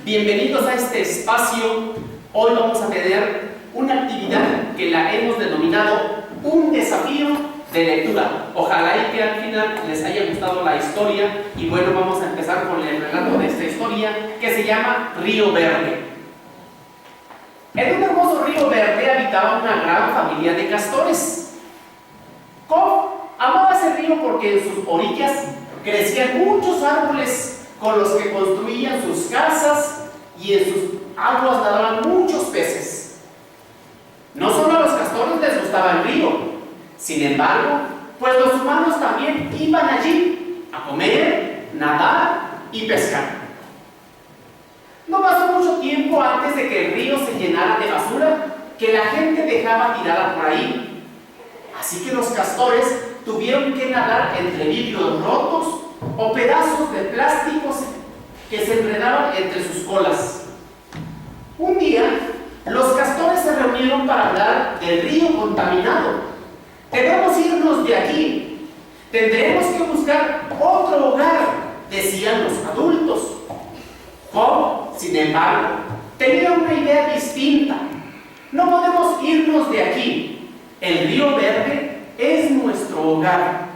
Bienvenidos a este espacio. Hoy vamos a tener una actividad que la hemos denominado un desafío de lectura. Ojalá y que al final les haya gustado la historia. Y bueno, vamos a empezar con el relato de esta historia que se llama Río Verde. En un hermoso río verde habitaba una gran familia de castores. Cobb amaba ese río porque en sus orillas crecían muchos árboles con los que construían sus casas y en sus aguas nadaban muchos peces. No solo a los castores les gustaba el río, sin embargo, pues los humanos también iban allí a comer, nadar y pescar. No pasó mucho tiempo antes de que el río se llenara de basura que la gente dejaba tirada por ahí. Así que los castores tuvieron que nadar entre vidrios rotos o pedazos de plásticos que se enredaban entre sus colas. Un día, los castores se reunieron para hablar del río contaminado. Debemos irnos de aquí. Tendremos que buscar otro hogar, decían los adultos. Cobb, sin embargo, tenía una idea distinta. No podemos irnos de aquí. El río verde es nuestro hogar.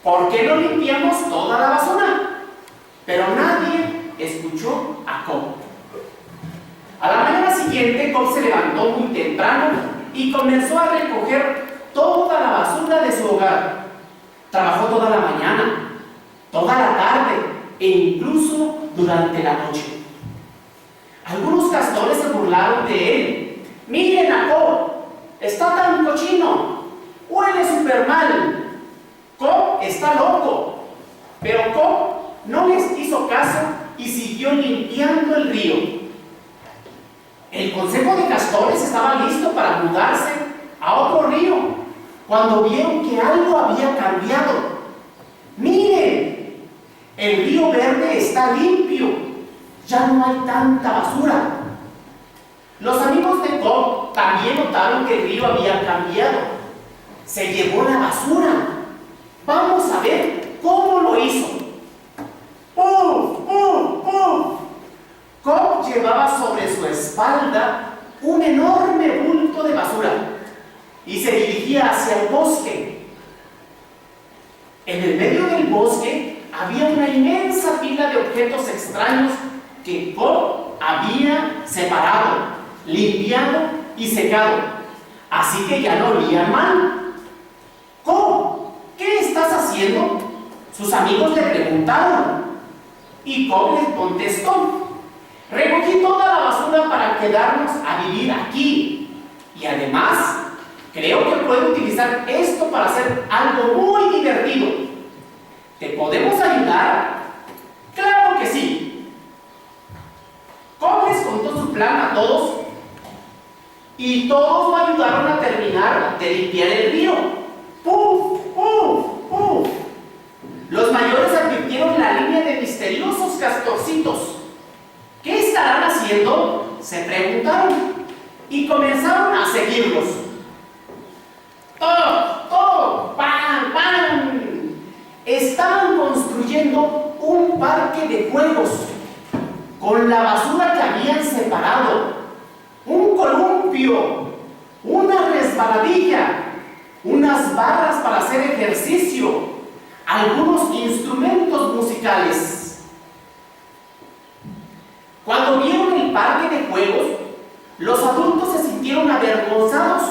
¿Por qué no limpiamos toda la basura? Pero nadie escuchó a Cobb. A la mañana siguiente, Cobb se levantó muy temprano y comenzó a recoger toda la basura de su hogar. Trabajó toda la mañana, toda la tarde e incluso durante la noche. Algunos castores se burlaron de él. Miren a Cobb, está tan cochino, huele súper mal. Cobb está loco. Pero Cobb no les hizo caso y siguió limpiando el río. El consejo de castores estaba listo para mudarse a otro río cuando vieron que algo había cambiado. ¡Miren! El río verde está limpio. Ya no hay tanta basura. Los amigos de Cobb también notaron que el río había cambiado. Se llevó la basura. Vamos a ver cómo lo hizo. ¡Puf! ¡Puf! ¡Puf! Cobb llevaba sobre su espalda un enorme bulto de basura y se dirigía hacia el bosque. En el medio del bosque había una inmensa pila de objetos extraños que Cobb había separado, limpiado y secado, así que ya no olían mal. Cobb, ¿qué estás haciendo? Sus amigos le preguntaron y Cobb les contestó: recogí toda la basura para quedarnos a vivir aquí y además creo que puedo utilizar esto para hacer algo muy divertido. ¿Te podemos ayudar? ¡Claro que sí! Cobb les contó su plan a todos y todos lo ayudaron a terminar de limpiar el río. ¡Puf! ¡Puf! ¡Puf! Los mayores advirtieron la línea de misteriosos castorcitos. ¿Qué estarán haciendo?, se preguntaron y comenzaron a seguirlos. ¡Toc! ¡Toc! ¡Pam! ¡Pam! Estaban construyendo un parque de juegos con la basura que habían separado, un columpio, una resbaladilla, unas barras para hacer ejercicio, algunos instrumentos musicales. Cuando vieron el parque de juegos, los adultos se sintieron avergonzados.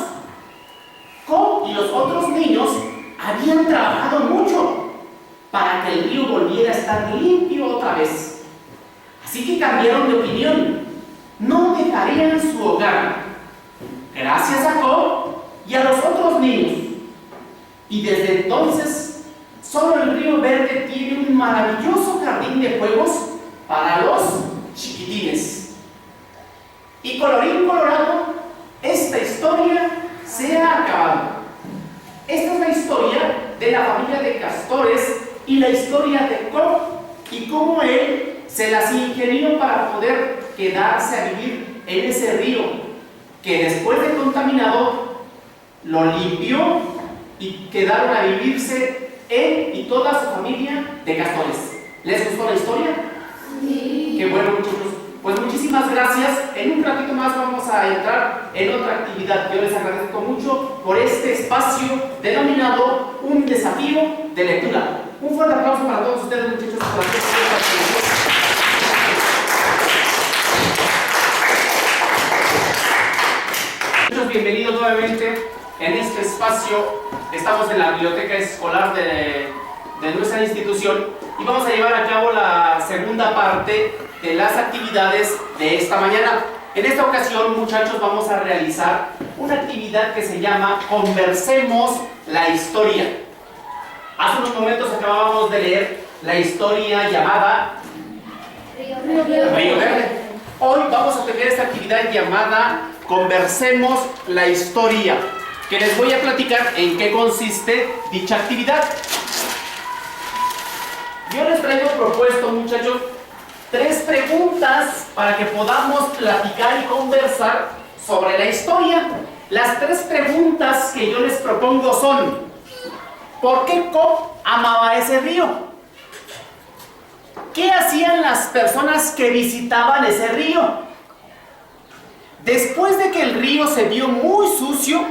Cobb y los otros niños habían trabajado mucho para que el río volviera a estar limpio otra vez. Así que cambiaron de opinión. No dejarían su hogar. Gracias a Cobb y a los otros niños. Y desde entonces, solo el río verde tiene un maravilloso jardín de juegos para los chiquitines. Y colorín colorado, esta historia se ha acabado. Esta es la historia de la familia de castores y la historia de Cobb y cómo él se las ingenió para poder quedarse a vivir en ese río que después de contaminado lo limpió y quedaron a vivirse él y toda su familia de castores. ¿Les gustó la historia? Sí. Qué bueno, muchachos. Pues muchísimas gracias. En un ratito más vamos a entrar en otra actividad. Yo les agradezco mucho por este espacio denominado Un Desafío de Lectura. Un fuerte aplauso para todos ustedes, muchachos. Bienvenidos nuevamente en este espacio. Estamos en la biblioteca escolar de nuestra institución y vamos a llevar a cabo la segunda parte de las actividades de esta mañana. En esta ocasión, muchachos, vamos a realizar una actividad que se llama Conversemos la Historia. Hace unos momentos acabábamos de leer la historia llamada Río Verde. Hoy vamos a tener esta actividad llamada Conversemos la Historia, que les voy a platicar en qué consiste dicha actividad. Yo les traigo propuesto, muchachos, 3 preguntas para que podamos platicar y conversar sobre la historia. Las 3 preguntas que yo les propongo son: ¿por qué Cobb amaba ese río? ¿Qué hacían las personas que visitaban ese río? Después de que el río se vio muy sucio,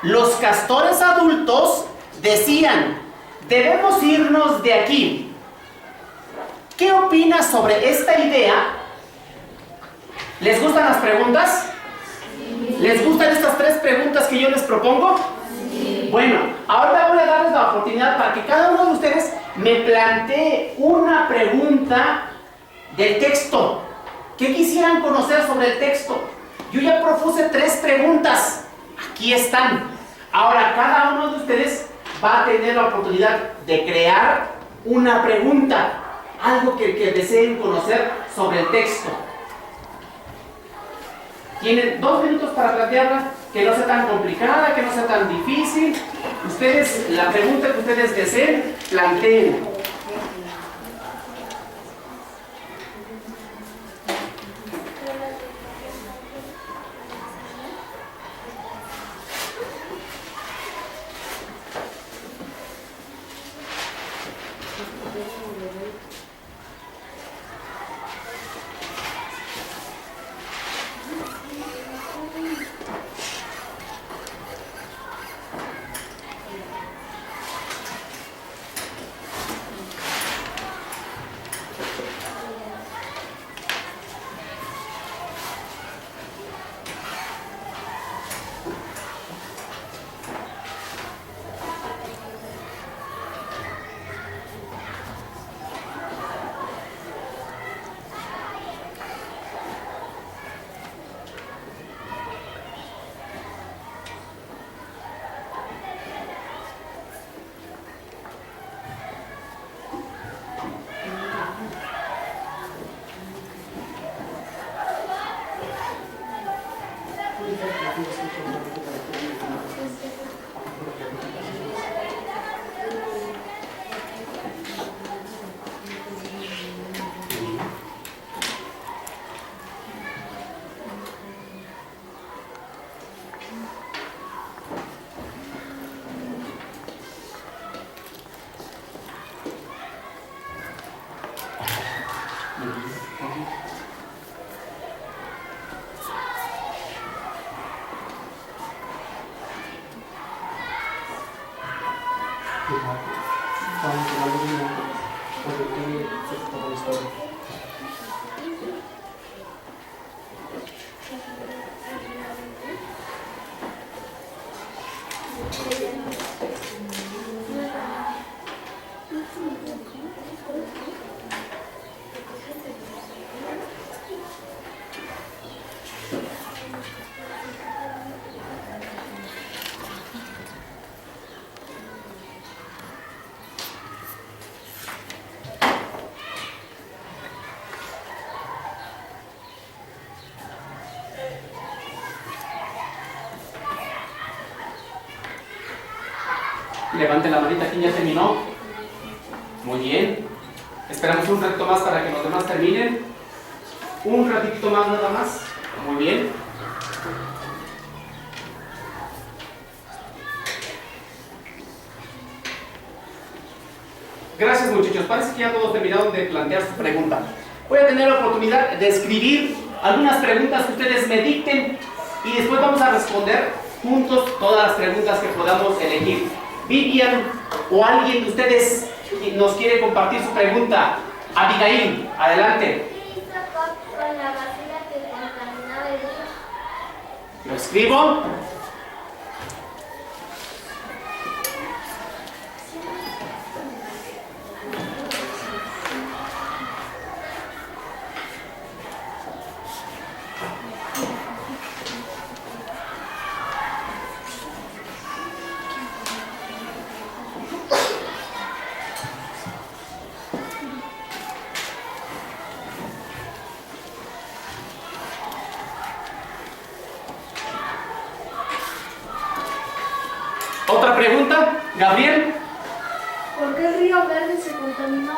los castores adultos decían: debemos irnos de aquí. ¿Qué opinas sobre esta idea? ¿Les gustan las preguntas? Sí. ¿Les gustan estas 3 preguntas que yo les propongo? Sí. Bueno, ahora voy a darles la oportunidad para que cada uno de ustedes me plantee una pregunta del texto. ¿Qué quisieran conocer sobre el texto? Yo ya propuse 3 preguntas. Aquí están. Ahora cada uno de ustedes va a tener la oportunidad de crear una pregunta. Algo que deseen conocer sobre el texto. Tienen 2 minutos para plantearla, que no sea tan complicada, que no sea tan difícil. Ustedes, la pregunta que ustedes deseen, planteen. Levante la manita, ¿quién ya terminó? Muy bien. Esperamos un ratito más para que los demás terminen. Un ratito más nada más. Muy bien. Gracias, muchachos. Parece que ya todos terminaron de plantear su pregunta. Voy a tener la oportunidad de escribir algunas preguntas que ustedes me dicten y después vamos a responder juntos todas las preguntas que podamos elegir. Vivian o alguien de ustedes nos quiere compartir su pregunta. Abigail, adelante. ¿Qué hizo Cobb con la basura que contaminaba el río? Lo escribo. ¿Otra pregunta? Gabriel. ¿Por qué el río Verde se contaminó?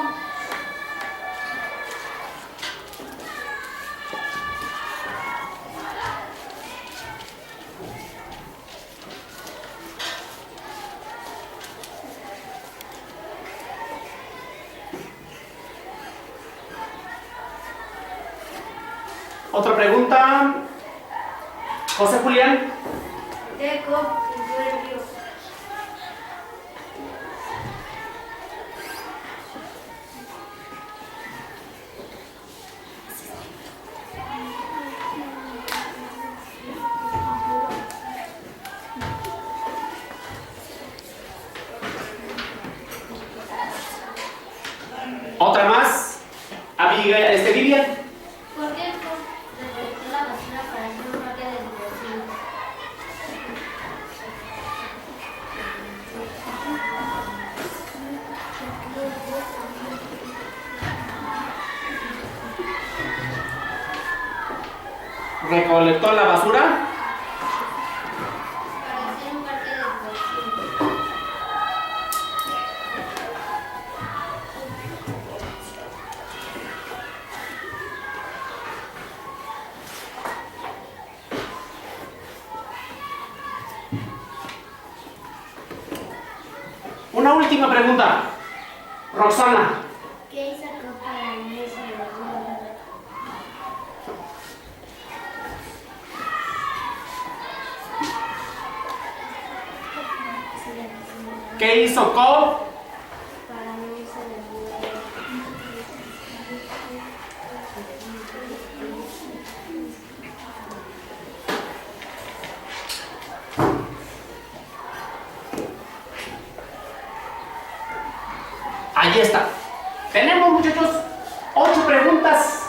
¿Otra pregunta? José Julián. ¿Qué Cobb limpió el río? ¿Otra más? Abigail, Vivian. ¿Por qué Cobb recolectó la basura para hacer un parque de diversiones? ¿Recolectó la basura? Para hacer un parque de diversiones. Una última pregunta. Roxana. ¿Qué hizo Cobb para unirse al río Verde? ¿Qué hizo Cobb? Para unirse al río Verde. Ahí está. Tenemos, muchachos, 8 preguntas,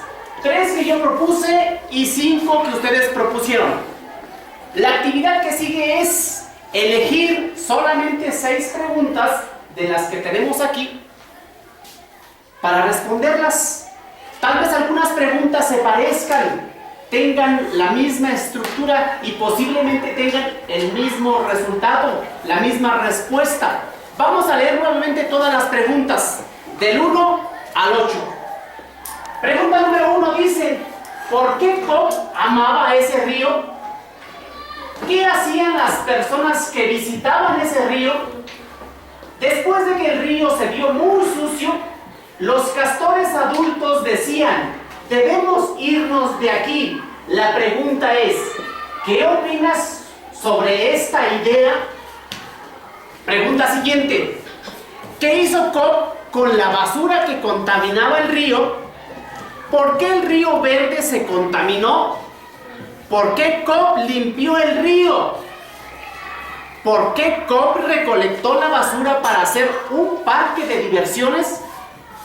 3 que yo propuse y 5 que ustedes propusieron. La actividad que sigue es elegir solamente 6 preguntas de las que tenemos aquí para responderlas. Tal vez algunas preguntas se parezcan, tengan la misma estructura y posiblemente tengan el mismo resultado, la misma respuesta. Vamos a leer nuevamente todas las preguntas, del 1 al 8. Pregunta número 1 dice: ¿por qué Cobb amaba ese río? ¿Qué hacían las personas que visitaban ese río? Después de que el río se vio muy sucio, los castores adultos decían: debemos irnos de aquí. La pregunta es: ¿qué opinas sobre esta idea? Pregunta siguiente: ¿qué hizo Cobb con la basura que contaminaba el río? ¿Por qué el río Verde se contaminó? ¿Por qué Cobb limpió el río? ¿Por qué Cobb recolectó la basura para hacer un parque de diversiones?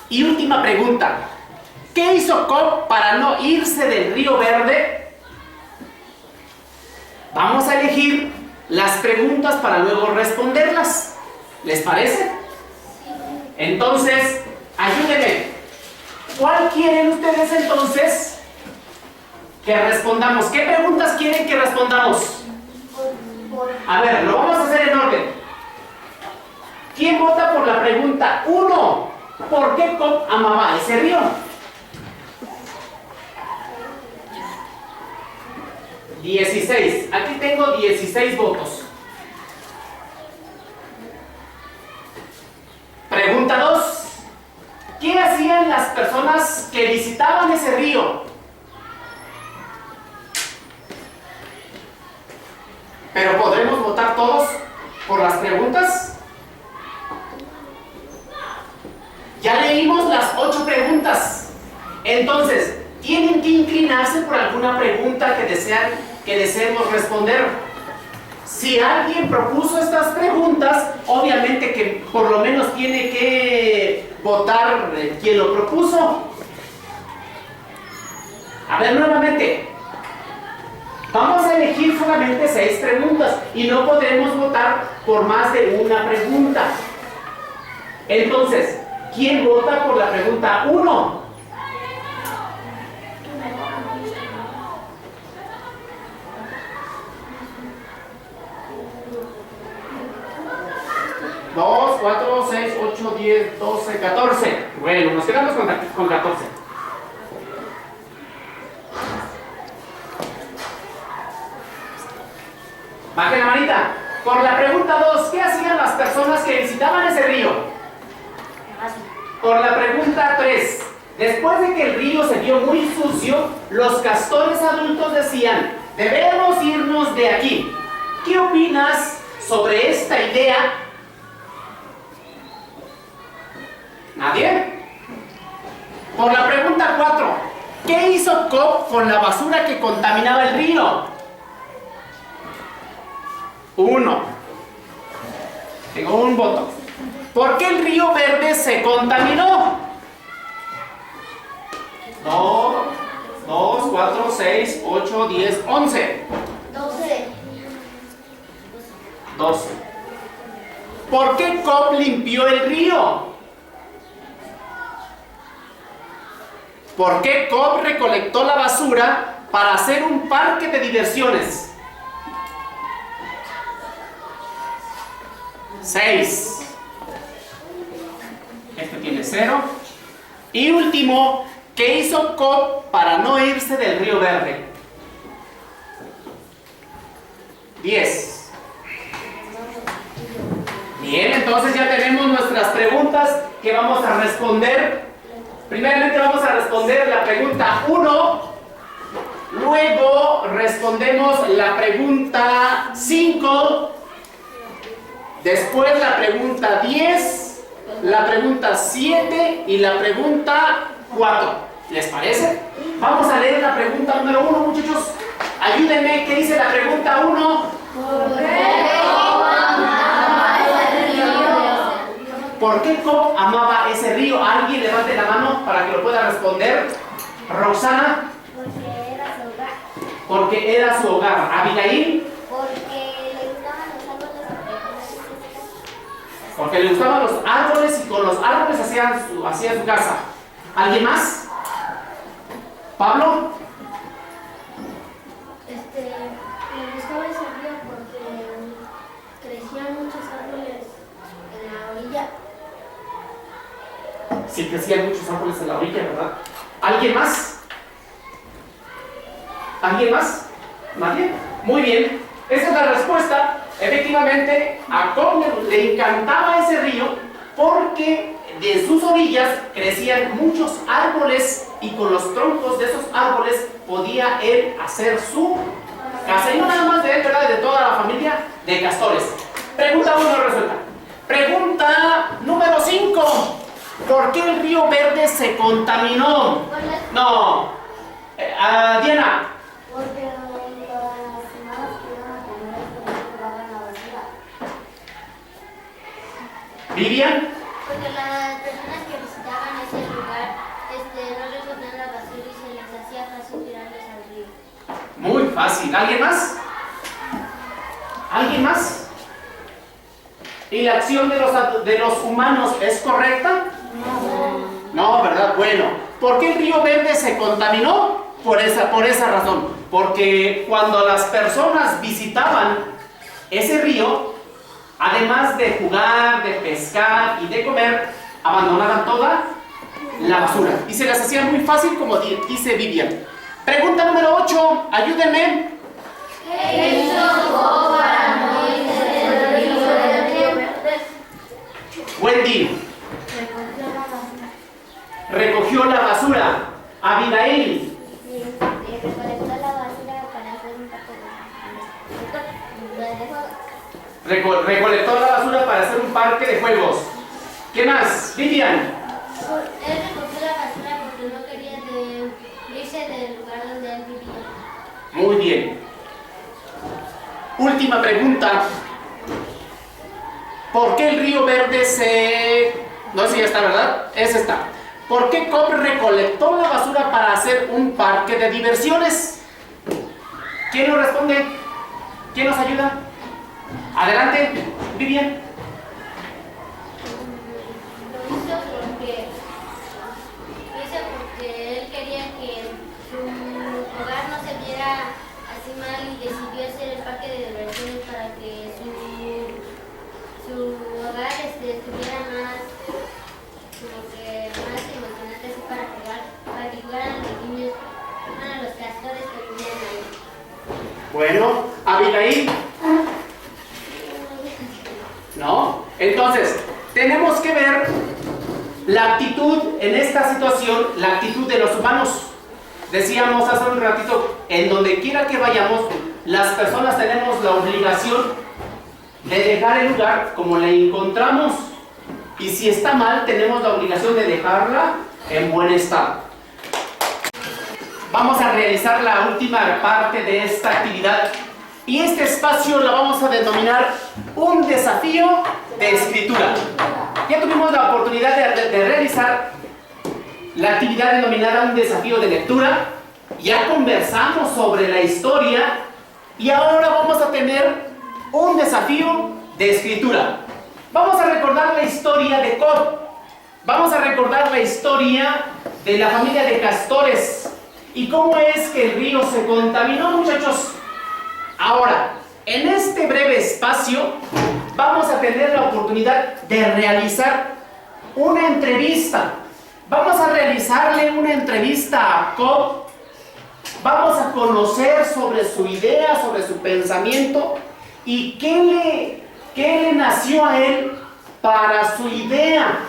Y última pregunta: ¿qué hizo Cobb para no irse del río Verde? Vamos a elegir las preguntas para luego responderlas. ¿Les parece? Entonces, ayúdenme. ¿Cuál quieren ustedes entonces que respondamos? ¿Qué preguntas quieren que respondamos? A ver, lo vamos a hacer en orden. ¿Quién vota por la pregunta 1? ¿Por qué Cobb amaba ese río? Aquí tengo 16 votos. Pregunta 2. ¿Qué hacían las personas que visitaban ese río. Pero ¿podremos votar todos por las preguntas? Ya leímos las 8 preguntas. Entonces, tienen que inclinarse por alguna pregunta que deseemos responder. Si alguien propuso estas preguntas, obviamente que por lo menos tiene que votar quien lo propuso. A ver, nuevamente. Vamos a elegir solamente 6 preguntas y no podremos votar por más de una pregunta. Entonces, ¿quién vota por la pregunta 1? Dos, 4, 6, 8, 10, 12, 14. Bueno, nos quedamos con 14. Bajen la manita. Por la pregunta 2, ¿qué hacían las personas que visitaban ese río? Por la pregunta 3, después de que el río se vio muy sucio, los castores adultos decían, debemos irnos de aquí. ¿Qué opinas sobre esta idea? ¿Nadie? Por la pregunta 4, ¿qué hizo Cobb con la basura que contaminaba el río? 1. Tengo un voto. ¿Por qué el río Verde se contaminó? 2, 4, 6, 8, 10, 11. 12. ¿Por qué Cobb limpió el río? ¿Por qué Cobb recolectó la basura para hacer un parque de diversiones? 6. Este tiene 0. Y último, ¿qué hizo Cobb para no irse del río Verde? 10. Bien, entonces ya tenemos nuestras preguntas que vamos a responder. Primeramente vamos a responder la pregunta 1. Luego respondemos la pregunta 5. Después la pregunta 10, la pregunta 7 y la pregunta 4. ¿Les parece? Vamos a leer la pregunta número 1, muchachos. Ayúdenme, ¿qué dice la pregunta 1? ¿Por qué Cobb amaba ese río? ¿Alguien levante la mano para que lo pueda responder? Roxana. Porque era su hogar. Porque era su hogar. Abigail. Porque le gustaban los árboles y con los árboles hacía su casa. ¿Alguien más? ¿Pablo? Me gustaba ese río porque crecían muchos árboles en la orilla. Sí, crecían muchos árboles en la orilla, ¿verdad? ¿Alguien más? ¿Alguien más? ¿Nadie? Muy bien. Esa es la respuesta. Efectivamente, a Cobb le encantaba ese río porque de sus orillas crecían muchos árboles y con los troncos de esos árboles podía él hacer su casa. Y no nada más de él, ¿verdad? De toda la familia de castores. Pregunta 1 resuelta. Pregunta número 5. ¿Por qué el río Verde se contaminó? No. Diana. Porque las humanos que iban a comer tiraban la basura. ¿Vivian? Porque las personas que visitaban ese lugar no recogían la basura y se les hacía fácil tirarles al río. Muy fácil. ¿Alguien más? ¿Alguien más? ¿Y la acción de los humanos es correcta? No, ¿verdad? Bueno, ¿por qué el río Verde se contaminó? Por esa razón. Porque cuando las personas visitaban ese río, además de jugar, de pescar y de comer, abandonaban toda la basura. Y se las hacía muy fácil, como dice Vivian. Pregunta número 8, ayúdenme. ¿Qué hizo Cobb para no irse del río Verde? Wendy. recogió la basura? Abigail. Recolectó la basura para hacer un parque de juegos. Recolectó la basura para hacer un parque de juegos. ¿Qué más? Vivian. Él recogió la basura porque no quería irse del lugar donde él vivía. Muy bien. Última pregunta. ¿Por qué el río Verde se... No sé si ya está, ¿verdad? Es esta. ¿Por qué Cobb recolectó la basura para hacer un parque de diversiones? ¿Quién nos responde? ¿Quién nos ayuda? Adelante, Vivian. Lo hizo porque él quería que su hogar no se viera así mal y decidió hacer el parque de diversiones para que su hogar estuviera más, como que más emocionante, así para que jugaran los niños, a los castores que vivían ahí. Bueno, Abigail. ¿No? Entonces, tenemos que ver la actitud en esta situación, la actitud de los humanos. Decíamos hace un ratito, en donde quiera que vayamos, las personas tenemos la obligación de dejar el lugar como la encontramos. Y si está mal, tenemos la obligación de dejarla en buen estado. Vamos a realizar la última parte de esta actividad. Y este espacio lo vamos a denominar un desafío de escritura. Ya tuvimos la oportunidad de realizar la actividad denominada un desafío de lectura. Ya conversamos sobre la historia y ahora vamos a tener un desafío de escritura. Vamos a recordar la historia de Cobb. Vamos a recordar la historia de la familia de castores y cómo es que el río se contaminó, muchachos. Ahora, en este breve espacio vamos a tener la oportunidad de realizar una entrevista. Vamos a realizarle una entrevista a Cobb. Vamos a conocer sobre su idea, sobre su pensamiento y qué le nació a él para su idea.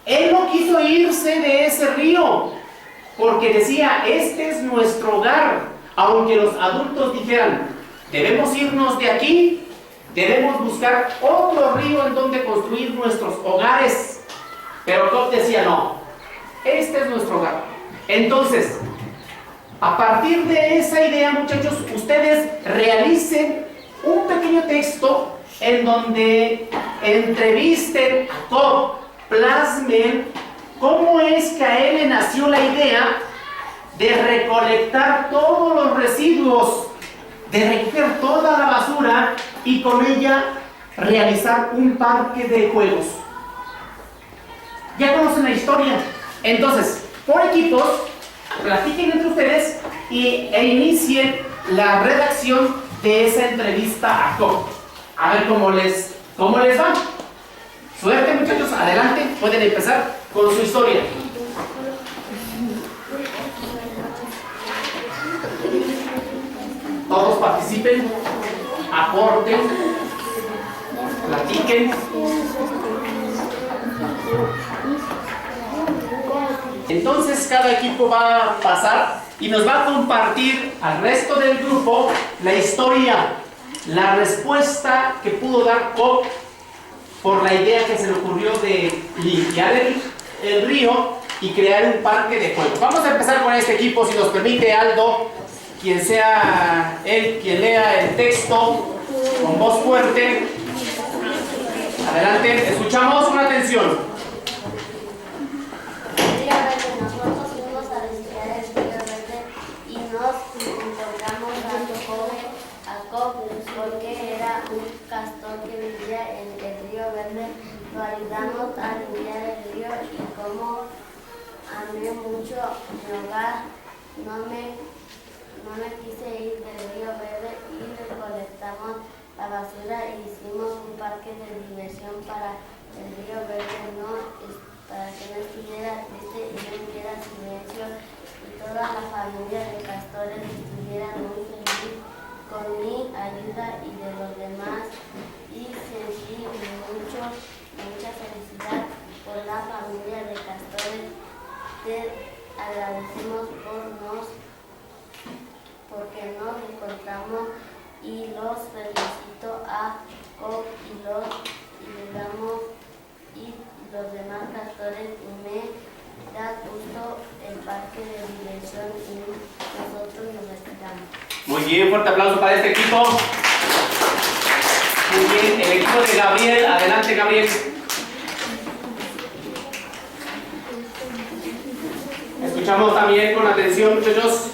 Él no quiso irse de ese río porque decía, este es nuestro hogar. Aunque los adultos dijeran, debemos irnos de aquí, debemos buscar otro río en donde construir nuestros hogares. Pero Cobb decía, no, este es nuestro hogar. Entonces, a partir de esa idea, muchachos, ustedes realicen un pequeño texto en donde entrevisten a Cobb, plasmen cómo es que a él le nació la idea de recolectar todos los residuos, de recoger toda la basura y con ella realizar un parque de juegos. Ya conocen la historia. Entonces, por equipos, platiquen entre ustedes e inicien la redacción de esa entrevista a Cobb. A ver cómo les va. Suerte, muchachos, adelante, pueden empezar con su historia. Todos participen, aporten, platiquen. Entonces cada equipo va a pasar y nos va a compartir al resto del grupo la historia, la respuesta que pudo dar Cobb por la idea que se le ocurrió de limpiar el río y crear un parque de juegos. Vamos a empezar con este equipo, si nos permite Aldo, quien sea él quien lea el texto con voz fuerte. Adelante, escuchamos con atención. Nosotros fuimos a visitar el río Verde y nos encontramos a Cobb porque era un castor que vivía en el río Verde. Lo ayudamos a limpiar el río y como amé mucho mi hogar, no me quise ir del río Verde y recolectamos la basura e hicimos un parque de diversión para el río Verde, para que no estuviera triste y no hubiera silencio y toda la familia de castores estuviera muy feliz con mi ayuda y de los demás, y sentí mucha felicidad por la familia de castores Te agradecemos porque nos encontramos y los felicito a Cobb y los demás castores y me da gusto el parque de diversión y nosotros nos retiramos. Muy bien, fuerte aplauso para este equipo. Muy bien, el equipo de Gabriel, adelante Gabriel. Escuchamos también con atención, muchachos.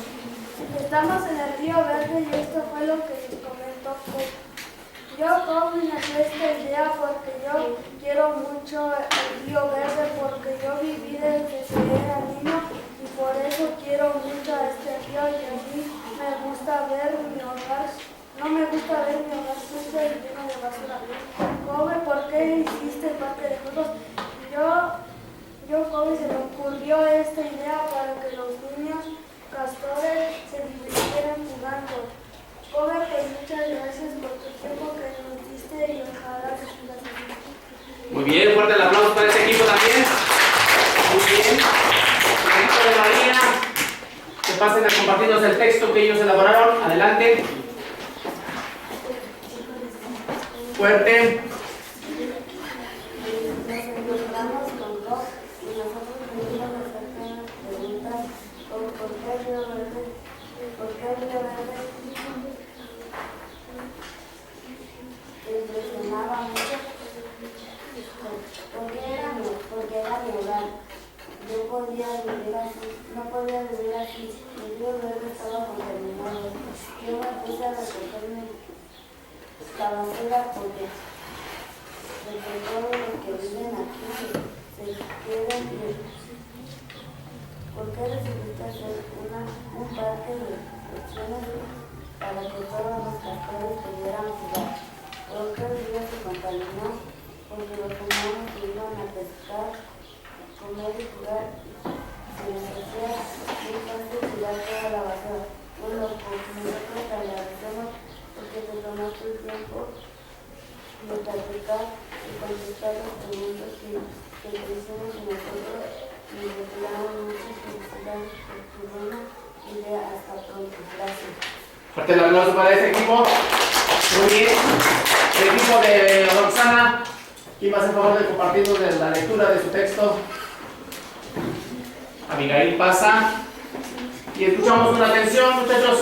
Estamos en el Río Verde y esto fue lo que les comentó Cobb. Yo comencé esta idea porque yo quiero mucho el Río Verde porque yo viví desde que era niño y por eso quiero mucho a este río y a mí me gusta ver mi hogar. No me gusta ver mi hogar sucio y lleno de basura. Cobb, ¿por qué hiciste el parque de juegos? Cobb, se me ocurrió esta idea para que los niños castores se divirtieran jugando. Cobb, pues muchas gracias por tu tiempo que nos diste y ojalá que sigas así. Muy bien, fuerte el aplauso para este equipo también. Muy bien. El equipo de María, que pasen a compartirnos el texto que ellos elaboraron. Adelante. Fuerte. Nos encontramos con Cobb y nosotros venimos a hacerte unas preguntas como ¿por qué el Río Verde? ¿Por qué el Río Verde te impresionaba mucho? Porque era mi hogar. Yo podía vivir así, no podía vivir así. El Río Verde estaba contaminado. Yo me puse a recogerme la basura porque todos los que viven aquí se quedan bien. ¿Por qué decidiste hacer un parque de diversiones para que todos los castores pudieran jugar? ¿Por qué el río se contaminó? Porque los humanos iban a pescar, comer y jugar. Se les hacía muy fácil tirar toda la basura. Bueno, pues nosotros te agradecemos porque te tomaste el tiempo de platicar y contestar las preguntas que te hicimos y nosotros nos retiramos muchas felicidades por tu buena idea. Hasta pronto. Gracias. Fuerte el aplauso para este equipo. Muy bien. El equipo de Roxana, ¿quién va a hacer favor de compartirnos de la lectura de su texto? Abigail pasa. Y escuchamos con atención, muchachos.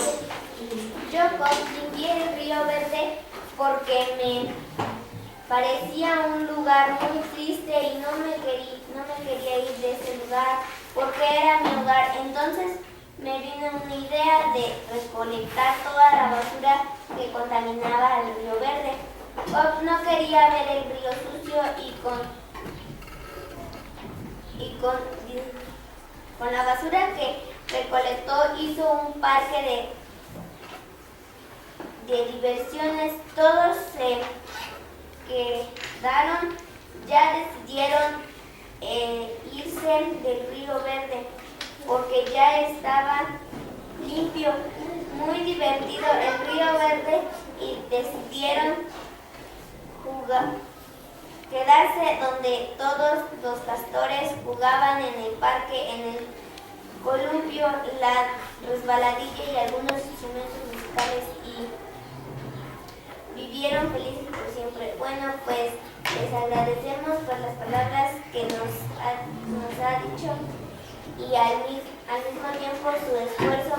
Yo distinguí el Río Verde porque me parecía un lugar muy triste y no me quería ir de ese lugar porque era mi hogar. Entonces me vino una idea de recolectar toda la basura que contaminaba el Río Verde. Cobb no quería ver el río sucio y con la basura que recolectó hizo un parque de diversiones. Todos se quedaron, ya decidieron irse del Río Verde porque ya estaba limpio, muy divertido el Río Verde y decidieron quedarse donde todos los castores jugaban en el parque, en el columpio, la resbaladilla y algunos instrumentos musicales y vivieron felices por siempre. Bueno, pues les agradecemos por las palabras que nos ha dicho y al mismo tiempo su esfuerzo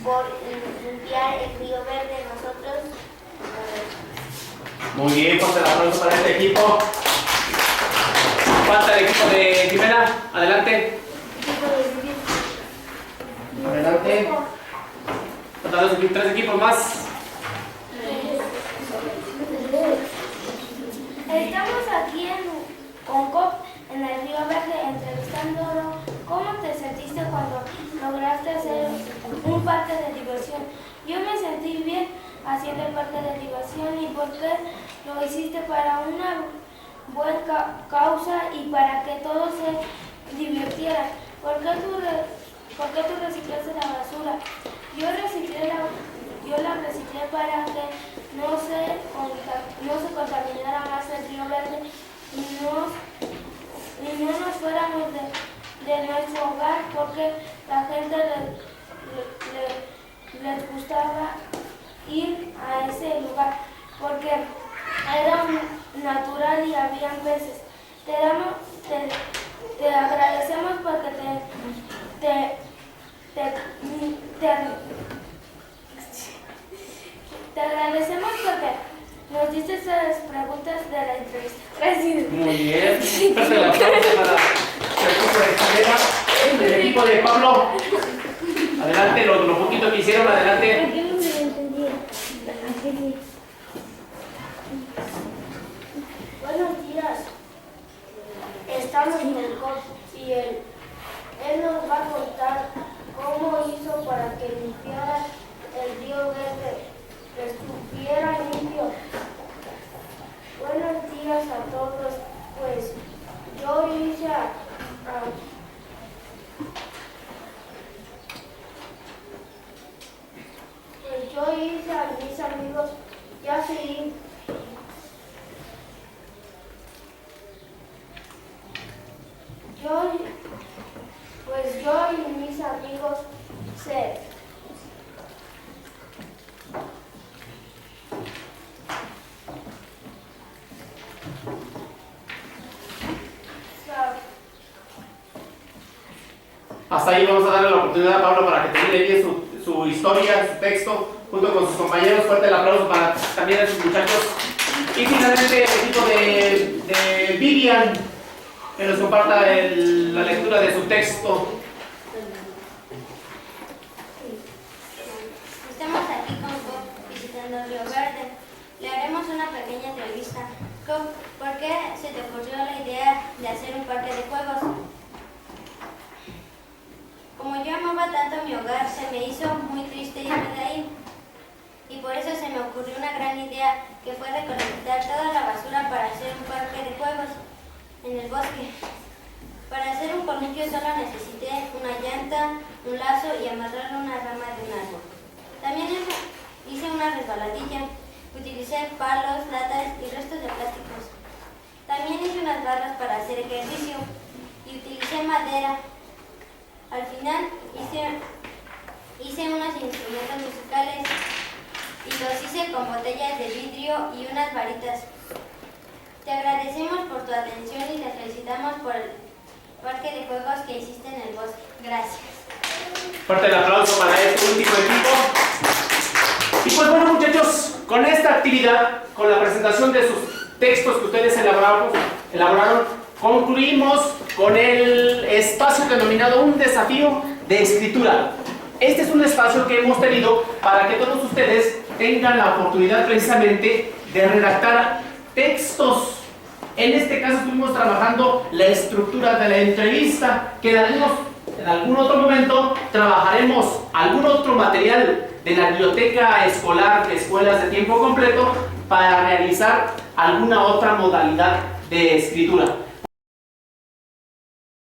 por limpiar el Río Verde. Nosotros Muy bien, fuerte el aplauso para este equipo. Falta el equipo de Jimena. Adelante. Adelante. Faltan tres equipos más. Estamos aquí con Cobb en el Río Verde entrevistándolo. ¿Cómo te sentiste cuando lograste hacer un parque de diversión? Yo me sentí bien haciendo el parque de diversión. ¿Y por qué lo hiciste? Para una buena causa y para que todos se divirtieran. ¿Por qué tú reciclaste la basura? Yo la reciclé para que no se contaminara más el Río Verde y no nos fuéramos de nuestro les gustaba ir a ese lugar porque era natural y habían peces. Te agradecemos porque te agradecemos porque nos diste esas preguntas de la entrevista. Gracias. Muy bien. Fuerte el aplauso para el equipo de Calera, el equipo de Pablo. Adelante, lo poquito que hicieron, adelante. Buenos días. Estamos con Cobb y él nos va a contar cómo hizo para que limpiara el río Verde, que estuviera limpio. Buenos días a todos. Pues yo hice a mis amigos ya seguí. Yo y mis amigos hasta ahí vamos a darle la oportunidad a Pablo para que termine bien su historia, su texto, junto con sus compañeros. Fuerte el aplauso para también a sus muchachos. Y finalmente el equipo de Vivian, que nos comparta la lectura de su texto. Estamos aquí con Cobb visitando Río Verde. Le haremos una pequeña entrevista. Cobb, ¿por qué se te ocurrió la idea de hacer un parque de juegos? Como yo amaba tanto mi hogar, se me hizo muy triste irme de ahí. Y por eso se me ocurrió una gran idea, que fue recolectar toda la basura para hacer un parque de juegos en el bosque. Para hacer un columpio solo necesité una llanta, un lazo y amarrar una rama de un árbol. También hice una resbaladilla. Utilicé palos, latas y restos de plásticos. También hice unas barras para hacer ejercicio y utilicé madera. Al final hice unos instrumentos musicales y los hice con botellas de vidrio y unas varitas. Te agradecemos por tu atención y te felicitamos por el parque de juegos que hiciste en el bosque. Gracias. Fuerte el aplauso para este último equipo. Y pues bueno, muchachos, con esta actividad, con la presentación de sus textos que ustedes elaboraron, concluimos con el espacio denominado Un Desafío de Escritura. Este es un espacio que hemos tenido para que todos ustedes tengan la oportunidad precisamente de redactar textos. En este caso estuvimos trabajando la estructura de la entrevista, que en algún otro momento trabajaremos algún otro material de la biblioteca escolar de escuelas de tiempo completo para realizar alguna otra modalidad de escritura.